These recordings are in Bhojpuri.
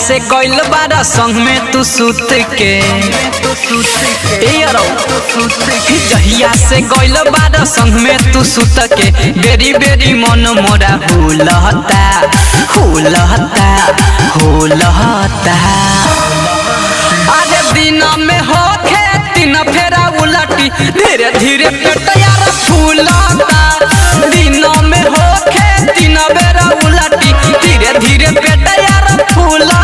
से गइल बारा संग में तू सुत के जहिया से गइल बारा संग में तू सुत के बेरी बेरी मन मोरा हुलहता हुलहता हुलहता। अरे दिन में होखे तीन फेरा उलटी धीरे धीरे पेट यार फूलता। दिन में होखे तीन बेरा उलटी धीरे धीरे पेट यार फूलता।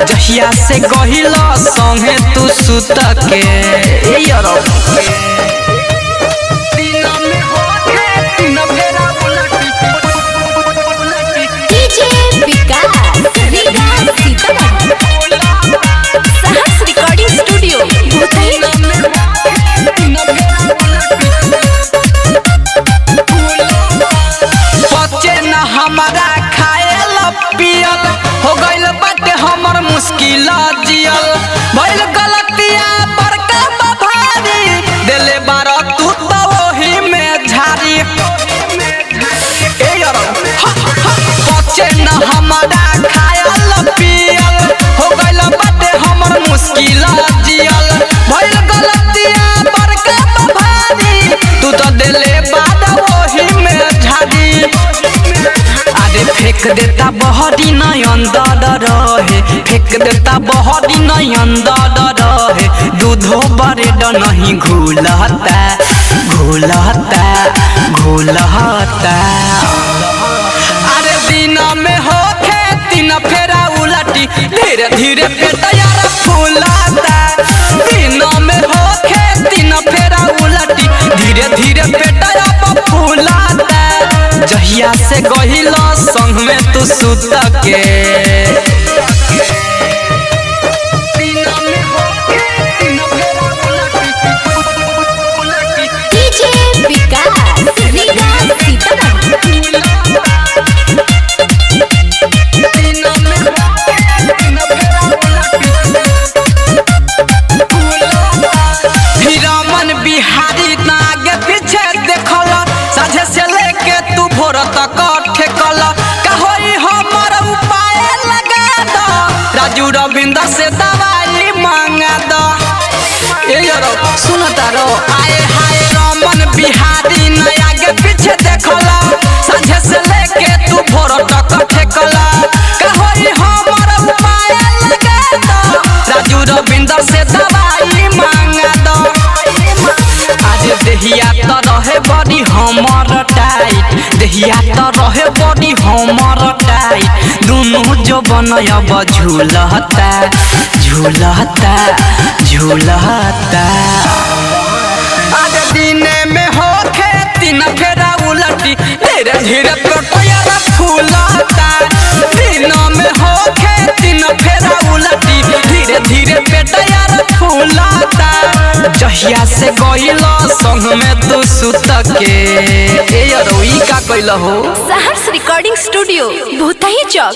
जहिया से गहिल संगे तू सुत के हमारा खायल पियल हो गइल बाटे हमर मुश्किल जियल भइल गलतिया बड़का भारी देले बारा तू तो वही में झारी। बच्चे न हमारा खायल पियल हो गइल बाटे हमर मुश्किल जियल भइल गलतिया बड़का भारी तू तो देले बारा वही में झारी। फेंक देता बहरी नहीं अंदर रहे फेंक देता बहरी नहीं अंदर रहे दूधो बरेड नहीं घुलता घुलता घुलता। अरे दिन में होखे तीन फेरा उलटी धीरे धीरे पेट यार फूलता। दिन में होखे तीन फेरा उलटी धीरे धीरे पेट यार फूलता। जहिया से गहिल संग में तू सुत के बिहारी ना आगे पीछे देखल साझे से लेके तू भोर तक ठेकल कहोई हमर उपाय लगा दो राजू रविंद्र से दवाई मांगा दो। सुन तारो आए हाय रमन बिहारी ना आगे पीछे देखल साझे से लेके तू भोर तक ठेकल कहोई हमर उपाय लगा दो राजू रविंद्र से दवाई मांगा दो। देहिया तो रहे बड़ी हमर टाइट देहिया तो रहे बड़ी हमर टाइट दोनों जो बनयब झूलता झूलता झूलता। अरे दिन में होखे तीन फेरा उलटी धीरे धीरे पेट यार फूलता। दिन में होखे तीन फेरा उलटी धीरे धीरे पेट यार फूलता। जहिया से गइल संग में तू सुत के का कइल हो। सहर्ष रिकॉर्डिंग स्टूडियो भूतही चौक।